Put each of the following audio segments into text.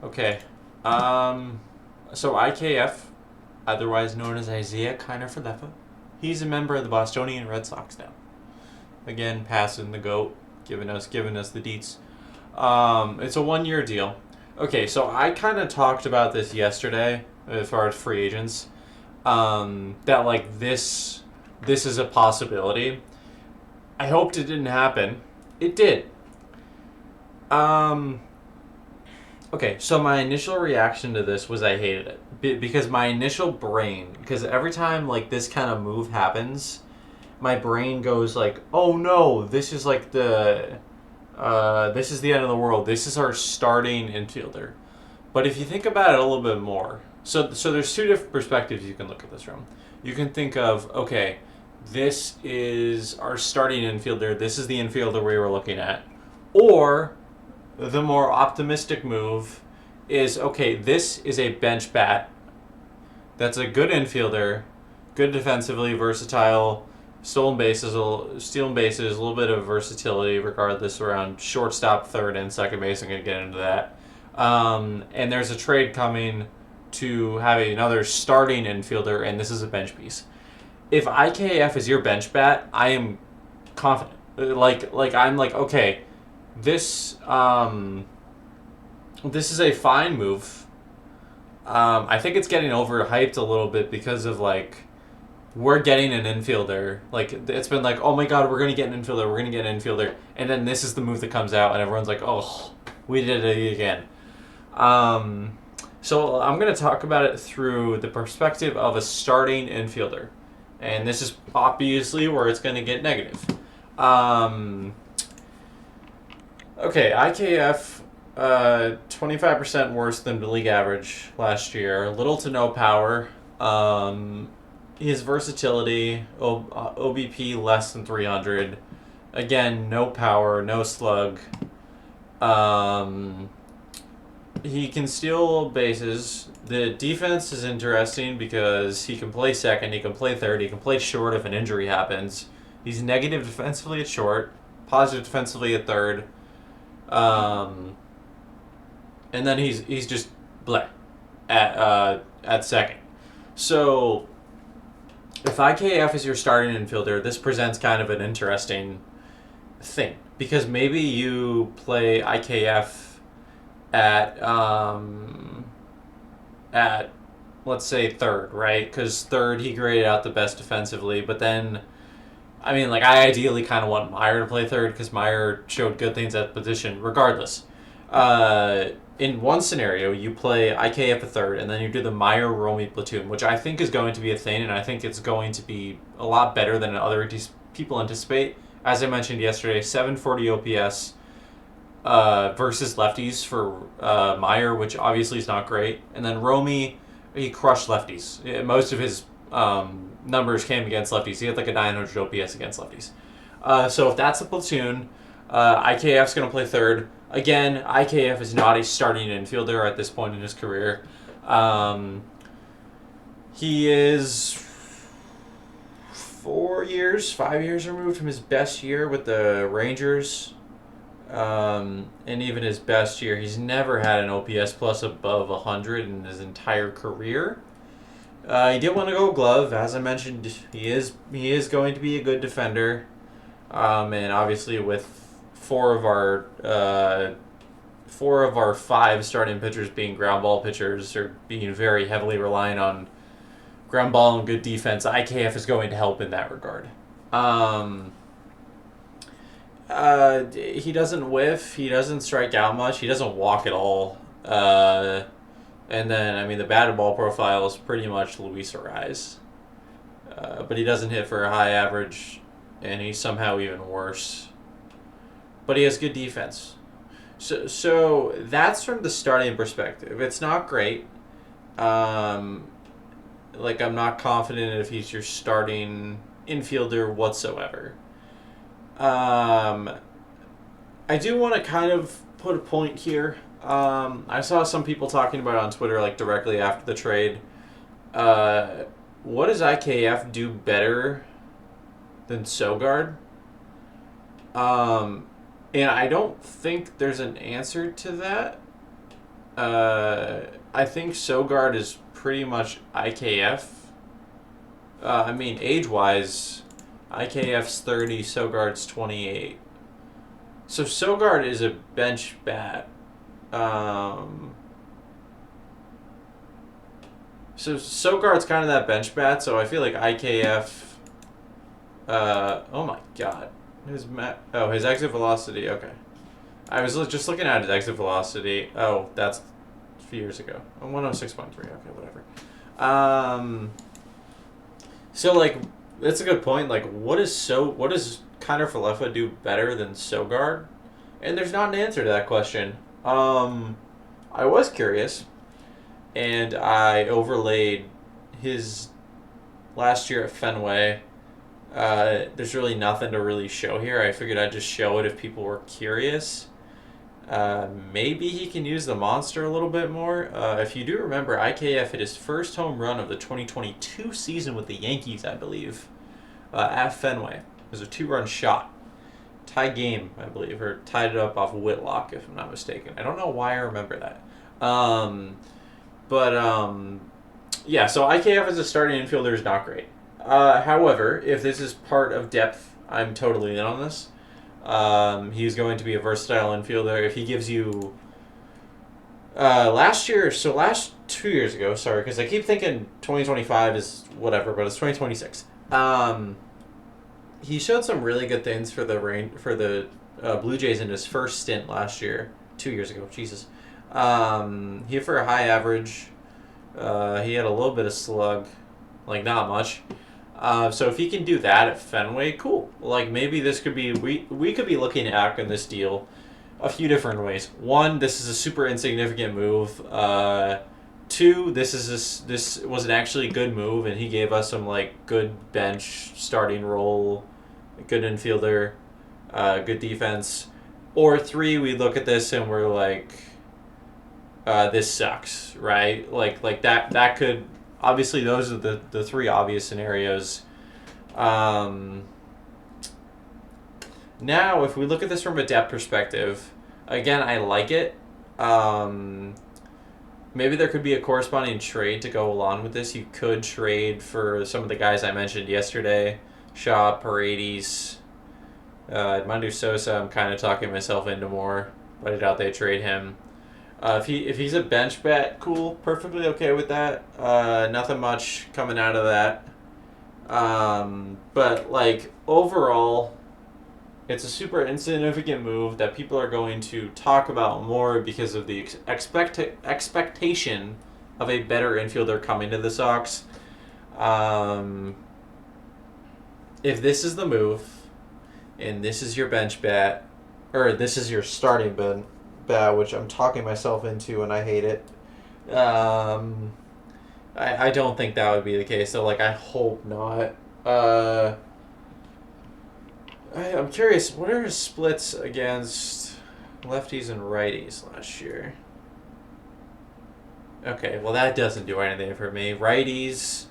Okay. Um, so IKF, otherwise known as Isaiah Kiner-Falefa, he's a member of the Bostonian Red Sox now. Again, passing the goat, giving us the deets. It's a 1 year deal. Okay, so I kind of talked about this yesterday as far as free agents. That like this is a possibility. I hoped it didn't happen. It did. Um, Okay, so my initial reaction to this was I hated it because my initial brain, because every time like this kind of move happens, my brain goes like, "Oh no, this is like this is the end of the world. This is our starting infielder." But if you think about it a little bit more, so there's two different perspectives you can look at this from. You can think of, okay, this is our starting infielder. This is the infielder we were looking at, or the more optimistic move is, okay, this is a bench bat that's a good infielder, good defensively, versatile, stealing bases, a little bit of versatility regardless around shortstop, third, and second base. I'm going to get into that. And there's a trade coming to have another starting infielder, and this is a bench piece. If IKF is your bench bat, I am confident. Like I'm like, okay, this this is a fine move. I think it's getting overhyped a little bit because of like we're getting an infielder. Like it's been like, oh my god, we're gonna get an infielder, we're gonna get an infielder, and then this is the move that comes out, and everyone's like, oh, we did it again. Um, so I'm gonna talk about it through the perspective of a starting infielder, and this is obviously where it's gonna get negative. Um, Okay, IKF, 25% worse than the league average last year. Little to no power. His versatility, OBP less than 300. Again, no power, no slug. Um, he can steal bases. The defense is interesting because he can play second, he can play third, he can play short if an injury happens. He's negative defensively at short, positive defensively at third. Um, and then he's just bleh at second. So if IKF is your starting infielder, this presents kind of an interesting thing because maybe you play IKF at at let's say third, right? Because third he graded out the best defensively, but then I mean, like, I ideally kind of want Meyer to play third because Meyer showed good things at position. Regardless, in one scenario, you play IKF at third, and then you do the Meyer Romy platoon, which I think is going to be a thing, and I think it's going to be a lot better than other people anticipate. As I mentioned yesterday, 740 OPS versus lefties for Meyer, which obviously is not great, and then Romy, he crushed lefties. Most of his numbers came against lefties. He had like a 900 OPS against lefties. So if that's a platoon, IKF's going to play third. Again, IKF is not a starting infielder at this point in his career. He is 5 years removed from his best year with the Rangers. And even his best year, he's never had an OPS plus above 100 in his entire career. He did want to go glove, as I mentioned. He is going to be a good defender, and obviously with four of our five starting pitchers being ground ball pitchers or being very heavily reliant on ground ball and good defense, IKF is going to help in that regard. He doesn't whiff. He doesn't strike out much. He doesn't walk at all. And then, I mean, the batted ball profile is pretty much Luis Arraez. But he doesn't hit for a high average, and he's somehow even worse. But he has good defense. So that's from the starting perspective. It's not great. Um, I'm not confident if he's your starting infielder whatsoever. Um, I do want to kind of put a point here. I saw some people talking about it on Twitter, like directly after the trade. Uh, what does IKF do better than Sogard? Um, and I don't think there's an answer to that. I think Sogard is pretty much IKF. I mean, age-wise, IKF's 30, Sogard's 28. So Sogard is a bench bat. Um, so Sogard's kind of that bench bat, so I feel like IKF... oh my god. His exit velocity, okay. I was just looking at his exit velocity. Oh, that's a few years ago. 106.3, okay, whatever. So, like, that's a good point. Like, what does Kiner Falefa do better than Sogard? And there's not an answer to that question. I was curious, and I overlaid his last year at Fenway. There's really nothing to really show here. I figured I'd just show it if people were curious. Maybe he can use the monster a little bit more. If you do remember, IKF hit his first home run of the 2022 season with the Yankees, I believe, at Fenway. It was a 2-run shot. Tie game, I believe, or tied it up off Whitlock, if I'm not mistaken. I don't know why I remember that. Yeah, so IKF as a starting infielder is not great. However, if this is part of depth, I'm totally in on this. He's going to be a versatile infielder. If he gives you... last 2 years ago, sorry, because I keep thinking 2025 is whatever, but it's 2026. He showed some really good things for the Blue Jays in his first stint last year. 2 years ago, Jesus. He hit for a high average. He had a little bit of slug, like not much. So if he can do that at Fenway, cool. Like maybe this could be we could be looking at in this deal a few different ways. One, this is a super insignificant move. Two, this was an actually good move, and he gave us some like good bench starting role, good infielder, good defense. Or three, we look at this and we're like, this sucks, right? Like that could. Obviously, those are the three obvious scenarios. Now, if we look at this from a depth perspective, again, I like it. Maybe there could be a corresponding trade to go along with this. You could trade for some of the guys I mentioned yesterday. Shaw, Paredes, Edmundo Sosa, I'm kind of talking myself into more, but I doubt they trade him. If he's a bench bat, cool, perfectly okay with that. Nothing much coming out of that. But like overall, it's a super insignificant move that people are going to talk about more because of the expectation of a better infielder coming to the Sox. If this is the move, and this is your bench bat, or this is your starting bat, which I'm talking myself into and I hate it. I don't think that would be the case. So like I hope not. I'm curious. What are his splits against lefties and righties last year? Okay, well that doesn't do anything for me. Righties.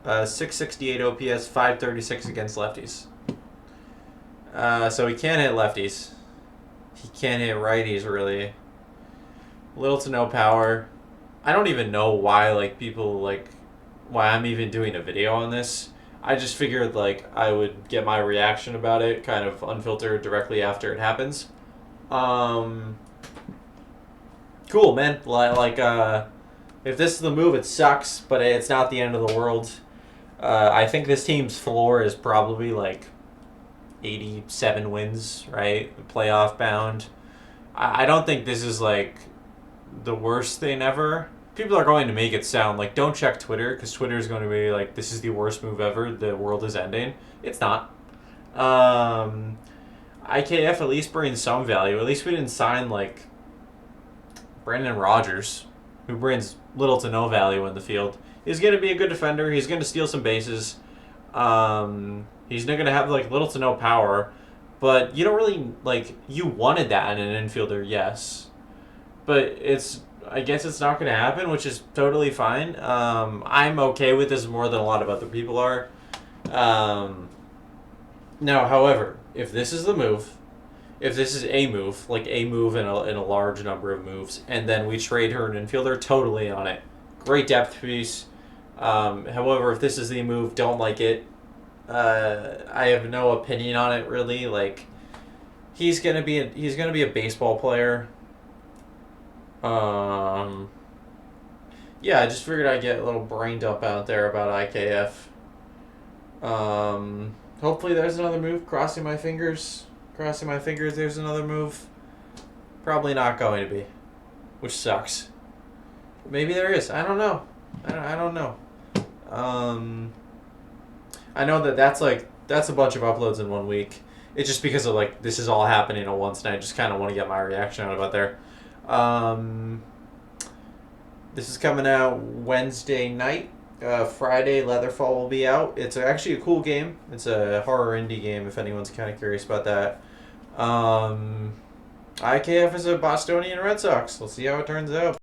668 OPS, 536 against lefties. So he can't hit lefties. He can't hit righties, really. Little to no power. I don't even know why, why I'm even doing a video on this. I just figured, I would get my reaction about it, kind of unfiltered directly after it happens. Cool, man. If this is the move, it sucks, but it's not the end of the world. I think this team's floor is probably, 87 wins, right? Playoff bound. I don't think this is the worst thing ever. People are going to make it sound like don't check Twitter because Twitter is going to be this is the worst move ever. The world is ending. It's not. IKF at least brings some value. At least we didn't sign Brandon Rogers, who brings little to no value in the field. He's going to be a good defender. He's going to steal some bases. He's not going to have little to no power, but you don't really you wanted that in an infielder, yes, but I guess it's not going to happen, which is totally fine. I'm okay with this more than a lot of other people are. Now, however, if this is the move, if this is a move, like a move in a large number of moves, and then we trade her an infielder, totally on it. Great depth piece. However, if this is the move, don't like it. I have no opinion on it really. Like, he's gonna be a baseball player. Yeah, I just figured I'd get a little brain dump out there about IKF. Hopefully there's another move. Crossing my fingers. Crossing my fingers there's another move. Probably not going to be. Which sucks. Maybe there is. I don't know. I don't know. I know that's a bunch of uploads in 1 week. It's just because of like this is all happening at once, and I just kind of want to get my reaction out about there. This is coming out Wednesday night. Friday, Leatherfall will be out. It's actually a cool game. It's a horror indie game if anyone's kind of curious about that. IKF is a Bostonian Red Sox. We'll see how it turns out.